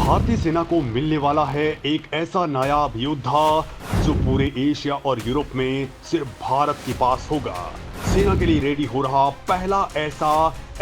भारतीय सेना को मिलने वाला है एक ऐसा नायाब योद्धा जो पूरे एशिया और यूरोप में सिर्फ भारत के पास होगा। सेना के लिए रेडी हो रहा पहला ऐसा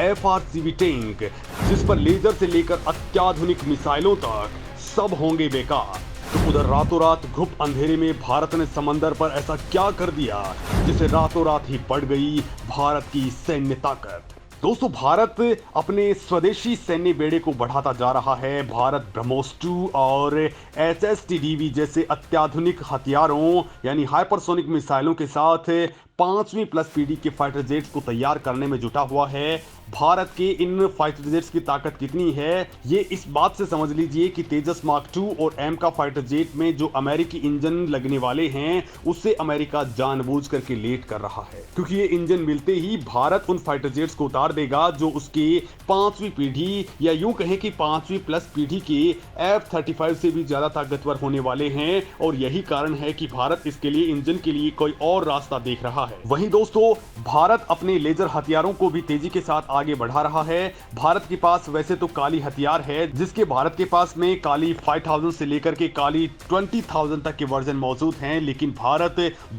FRCV टैंक जिस पर लेजर से लेकर अत्याधुनिक मिसाइलों तक सब होंगे बेकार। तो उधर रातों रात घुप अंधेरे में भारत ने समंदर पर ऐसा क्या कर दिया जिसे रातों रात ही बढ़ गई भारत की सैन्य ताकत। दोस्तों, भारत अपने स्वदेशी सैन्य बेड़े को बढ़ाता जा रहा है। भारत ब्रह्मोस 2 और SSTDV जैसे अत्याधुनिक हथियारों यानी हाइपरसोनिक मिसाइलों के साथ 5वीं प्लस पीढ़ी के फाइटर जेट्स को तैयार करने में जुटा हुआ है। भारत के इन फाइटर जेट्स की ताकत कितनी है ये इस बात से समझ लीजिए कि तेजस मार्क 2 और M का फाइटर जेट में जो अमेरिकी इंजन लगने वाले हैं उससे अमेरिका जानबूझ करके लेट कर रहा है, क्योंकि ये इंजन मिलते ही भारत उन फाइटर जेट्स को उतार देगा जो उसके 5वीं पीढ़ी या यूं कहें कि 5वीं प्लस पीढ़ी के F-35 से भी ज्यादा ताकतवर होने वाले हैं। और यही कारण है कि भारत इसके लिए इंजन के लिए कोई और रास्ता देख रहा है। वहीं दोस्तों, भारत अपने लेजर हथियारों को भी तेजी के साथ आगे बढ़ा रहा है। भारत के पास वैसे तो काली हथियार है, जिसके भारत के पास में काली 5000 से लेकर के काली 20000 तक के वर्जन मौजूद हैं, लेकिन भारत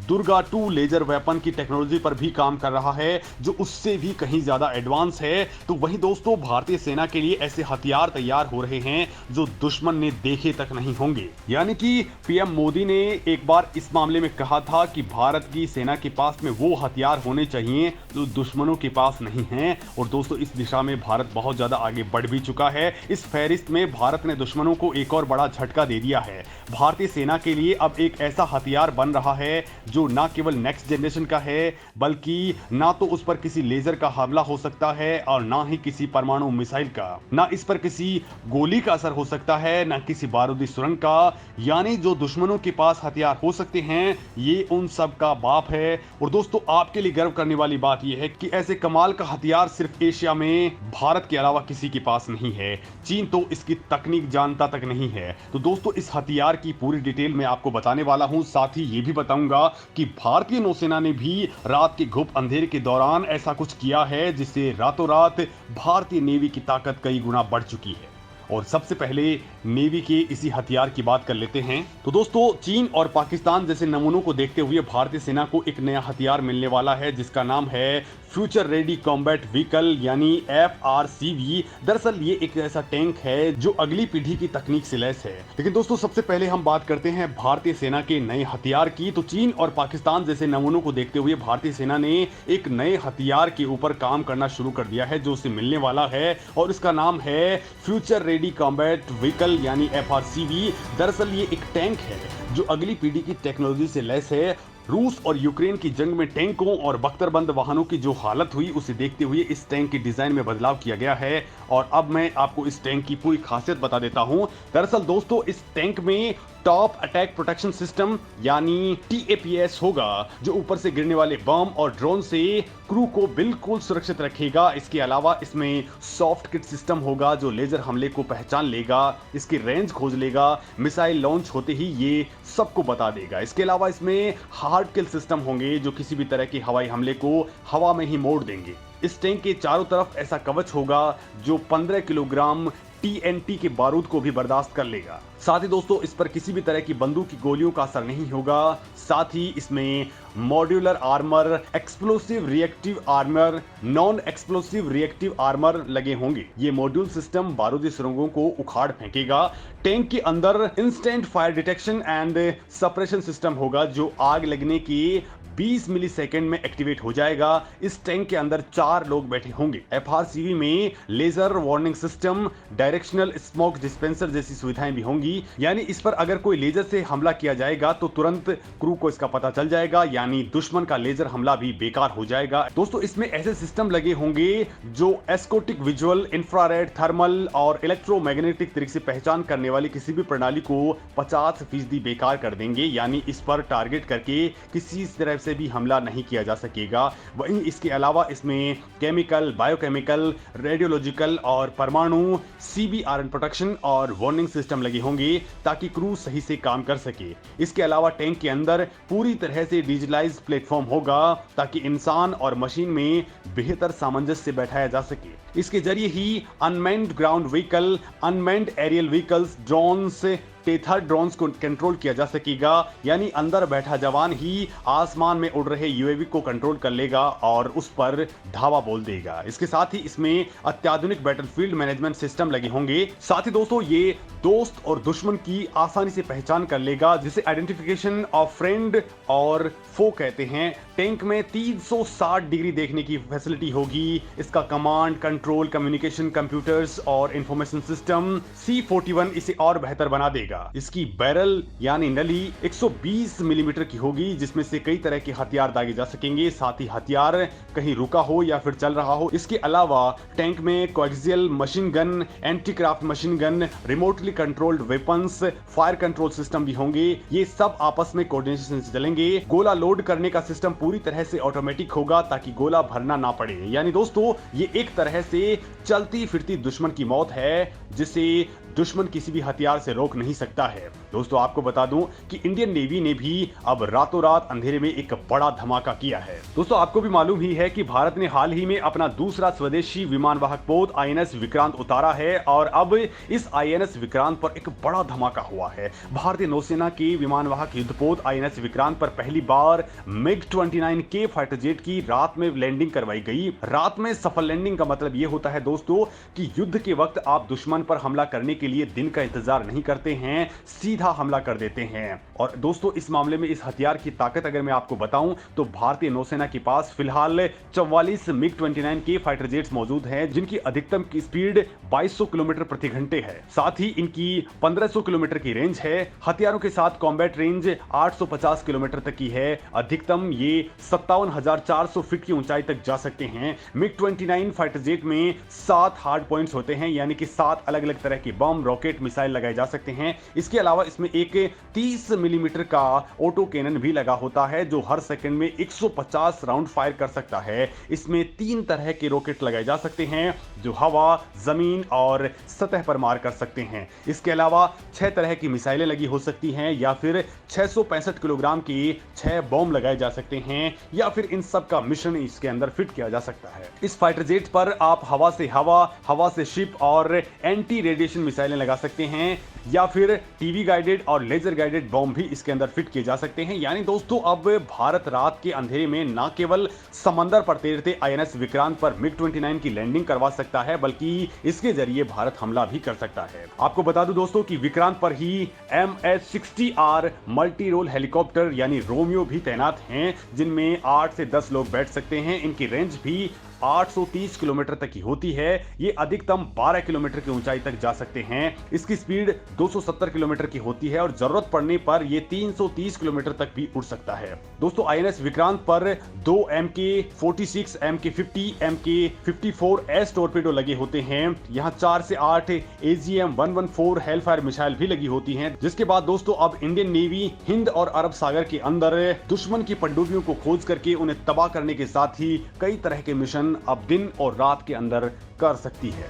दुर्गा 2 लेजर वेपन की टेक्नोलॉजी पर भी काम कर रहा है जो उससे भी कहीं ज्यादा एडवांस है। तो वहीं दोस्तों, भारतीय सेना के लिए ऐसे हथियार तैयार हो रहे हैं जो दुश्मन ने देखे तक नहीं होंगे। यानी कि पीएम मोदी ने एक बार इस मामले में कहा था कि भारत की सेना के पास में वो हथियार होने चाहिए जो दुश्मनों के पास नहीं हैं। और दोस्तों, इस दिशा में भारत बहुत ज्यादा आगे बढ़ भी चुका है। इस फहरिस्त में भारत ने दुश्मनों को एक और बड़ा झटका दे दिया है। भारतीय सेना के लिए अब एक ऐसा हथियार बन रहा है जो ना केवल नेक्स्ट जनरेशन का है, बल्कि ना तो उस पर किसी लेजर का हमला हो सकता है और ना ही किसी परमाणु मिसाइल का, ना इस पर किसी गोली का असर हो सकता है, ना किसी बारूदी सुरंग का। यानी जो दुश्मनों के पास हथियार हो सकते हैं ये उन सब का बाप है। और दोस्तों, आपके लिए गर्व करने वाली बात यह है कि ऐसे कमाल का हथियार सिर्फ एशिया में भारत के अलावा किसी के पास नहीं है। चीन तो इसकी तकनीक जानता तक नहीं है। तो दोस्तों, इस हथियार की पूरी डिटेल मैं आपको बताने वाला हूं। साथ ही ये भी बताऊंगा कि भारतीय नौसेना ने भी रात के घुप अंधेरे के दौरान ऐसा कुछ किया है जिससे रातों रात भारतीय नेवी की ताकत कई गुना बढ़ चुकी है। और सबसे पहले नेवी के इसी हथियार की बात कर लेते हैं। तो दोस्तों, चीन और पाकिस्तान जैसे नमूनों को देखते हुए भारतीय सेना को एक नया हथियार मिलने वाला है जिसका नाम है फ्यूचर रेडी कॉम्बैट व्हीकल यानी FRCV। दरअसल ये एक ऐसा टैंक है जो अगली पीढ़ी की तकनीक से लैस है। लेकिन दोस्तों, सबसे पहले हम बात करते हैं भारतीय सेना के नए हथियार की। तो चीन और पाकिस्तान जैसे नमूनों को देखते हुए भारतीय सेना ने एक नए हथियार के ऊपर काम करना शुरू कर दिया है जो उसे मिलने वाला है, और इसका नाम है फ्यूचर रेडी कॉम्बैट व्हीकल यानी FRCV। दरअसल ये एक टैंक है जो अगली पीढ़ी की टेक्नोलॉजी से लैस है। रूस और यूक्रेन की जंग में टैंकों और बख्तरबंद वाहनों की जो हालत हुई उसे देखते हुए इस टैंक की डिजाइन में बदलाव किया गया है। और अब मैं आपको इस टैंक की पूरी खासियत बता देता हूं। दरअसल दोस्तों, इस टैंक में टॉप अटैक प्रोटेक्शन सिस्टम यानी TAPS होगा जो ऊपर से गिरने वाले बम और ड्रोन से क्रू को बिल्कुल सुरक्षित रखेगा। इसके अलावा इसमें सॉफ्ट किट सिस्टम होगा जो लेजर हमले को पहचान लेगा, इसकी रेंज खोज लेगा, मिसाइल लॉन्च होते ही ये सबको बता देगा। इसके अलावा इसमें हार्ड किल सिस्टम होंगे जो किसी भी तरह के हवाई हमले को हवा में ही मोड़ देंगे। इस टैंक के चारों तरफ ऐसा कवच होगा जो 15 किलोग्राम TNT के बारूद को भी बर्दाश्त कर लेगा। साथ ही दोस्तों, इस पर किसी भी तरह की बंदूक की गोलियों का असर नहीं होगा। साथ ही इसमें modular armour, explosive reactive armour, non explosive reactive armour लगे होंगे। ये मॉड्यूल सिस्टम बारूदी सुरंगों को उखाड़ फेंकेगा। टैंक के अंदर instant fire detection and suppression system होगा जो आग लगने की 20 मिलीसेकंड में एक्टिवेट हो जाएगा। इस टैंक के अंदर 4 लोग बैठे होंगे। FRCV में laser warning system, directional smoke dispenser जैसी सुविधाएं भी होंगी। यानी इस पर अगर कोई लेजर से हमला किया जाएगा तो तुरंत क्रू को इसका पता चल जाएगा, यानी दुश्मन का लेजर हमला भी बेकार हो जाएगा। दोस्तों, इसमें ऐसे सिस्टम लगे होंगे जो एस्कोटिक विजुअल, इंफ्रारेड, थर्मल और इलेक्ट्रोमैग्नेटिक तरीके से पहचान करने वाली किसी भी प्रणाली को 50% बेकार कर देंगे। यानी इस पर टारगेट करके किसी तरह से भी हमला नहीं किया जा सकेगा। वहीं इसके अलावा इसमें केमिकल, बायोकेमिकल, रेडियोलॉजिकल और परमाणु CBRN प्रोटेक्शन और वार्निंग सिस्टम लगे होंगे ताकि क्रू सही से काम कर सके। इसके अलावा टैंक के अंदर पूरी तरह से डिजिटलाइज्ड प्लेटफॉर्म होगा ताकि इंसान और मशीन में बेहतर सामंजस्य बैठाया जा सके। इसके जरिए ही unmanned ground vehicle, unmanned aerial vehicles, drones, tether drones को कंट्रोल किया जा सकेगा, यानी अंदर बैठा जवान ही आसमान में उड़ रहे UAV को कंट्रोल कर लेगा और उस पर धावा बोल देगा। इसके साथ ही इसमें अत्याधुनिक बैटलफील्ड मैनेजमेंट सिस्टम लगे होंगे। साथ ही दोस्तों ये दोस्त और दुश्मन की आसानी से पहचान कर लेगा, जिसे आइडेंटिफिकेशन ऑफ फ्रेंड और फो कहते हैं। टैंक में 360 डिग्री देखने की फैसिलिटी होगी। इसका कमांड, कंट्रोल, कम्युनिकेशन, कंप्यूटर्स और इंफॉर्मेशन सिस्टम C41 इसे और बेहतर बना देगा। इसकी बैरल यानी नली 120 मिलीमीटर की होगी, जिसमें से कई तरह के हथियार दागे जा सकेंगे। साथ ही हथियार कहीं रुका हो या फिर चल रहा हो। इसके अलावा टैंक में coaxial machine gun, antiaircraft machine gun, remotely controlled weapons, fire control system भी होंगे। ये सब आपस में कोऑर्डिनेशन से चलेंगे। गोला लोड करने का सिस्टम पूरी तरह से ऑटोमेटिक होगा ताकि गोला भरना ना पड़े। यानी दोस्तों ये एक तरह से चलती फिरती दुश्मन की मौत है, जिसे दुश्मन किसी भी हथियार से रोक नहीं सकता है। दोस्तों आपको बता दूं कि इंडियन नेवी ने भी अब रातों रात अंधेरे में एक बड़ा धमाका किया है। दोस्तों आपको भी मालूम ही है कि भारत ने हाल ही में अपना दूसरा स्वदेशी विमान वाहक पोत INS विक्रांत उतारा है और अब इस INS विक्रांत पर एक बड़ा धमाका हुआ है। भारतीय नौसेना के विमान वाहक युद्धपोत INS विक्रांत पर पहली बार MiG-29K फाइटर जेट की रात में लैंडिंग करवाई गई। रात में सफल लैंडिंग का मतलब यह होता है दोस्तों कि युद्ध के वक्त आप दुश्मन पर हमला करने के लिए दिन का इंतजार नहीं करते हैं, सीधा हमला कर देते हैं। और दोस्तों इस मामले में इस हथियार की ताकत अगर मैं आपको बताऊं तो भारतीय नौसेना के पास फिलहाल 44 MiG-29K फाइटर जेट्स मौजूद हैं, जिनकी अधिकतम की स्पीड 2200 किलोमीटर प्रति घंटे है। साथ ही इनकी 1500 किलोमीटर की रेंज है। हथियारों के साथ कॉम्बैट रेंज 850 किलोमीटर तक की है। अधिकतम ये 57,400 फीट की ऊंचाई तक जा सकते हैं। MiG-29 फाइटर जेट में 7 हार्ड पॉइंट्स होते हैं, यानी कि 7 अलग अलग तरह के बम, रॉकेट, मिसाइल लगाए जा सकते हैं। इसके अलावा इसमें एक 30 मिलीमीटर का ऑटो कैनन भी लगा होता है, जो हर सेकंड में 150 राउंड फायर कर सकता है। इसमें 3 तरह के रॉकेट लगाए जा सकते हैं, जो हवा, जमीन और सतह पर मार कर सकते हैं। इसके अलावा 6 तरह की मिसाइलें लगी हो सकती हैं, या फिर 665 किलोग्राम की 6 बम लगाए जा सकते हैं, या फिर इन सब का मिश्रण इसके अंदर फिट किया जा सकता है। इस फाइटर जेट पर आप हवा से हवा, हवा से शिप और एंटी रेडिएशन मिसाइलें लगा सकते हैं, या फिर टीवी गाइडेड और लेजर गाइडेड बम भी इसके अंदर फिट किए जा सकते हैं। यानी दोस्तों अब भारत रात के अंधेरे में न केवल समंदर पर तैरते INS विक्रांत पर MiG-29 की लैंडिंग करवा सकता है, बल्कि इसके जरिए भारत हमला भी कर सकता है। आपको बता दूं दोस्तों कि विक्रांत पर ही MS-60R मल्टी रोल हेलीकॉप्टर यानी रोमियो भी तैनात हैं, जिनमें 8 से 10 लोग बैठ सकते हैं। इनकी रेंज भी 830 किलोमीटर तक की होती है। ये अधिकतम 12 किलोमीटर की ऊंचाई तक जा सकते हैं। इसकी स्पीड 270 किलोमीटर की होती है और जरूरत पड़ने पर ये 330 किलोमीटर तक भी उड़ सकता है। दोस्तों INS विक्रांत पर 2 MK-46, MK-50, MK-54S टॉर्पेडो लगे होते हैं। यहाँ 4 से 8 AGM-114 हेलफायर मिसाइल भी लगी होती हैं। जिसके बाद दोस्तों अब इंडियन नेवी हिंद और अरब सागर के अंदर दुश्मन की पनडुब्बियों को खोज करके उन्हें तबाह करने के साथ ही कई तरह के मिशन अब दिन और रात के अंदर कर सकती है।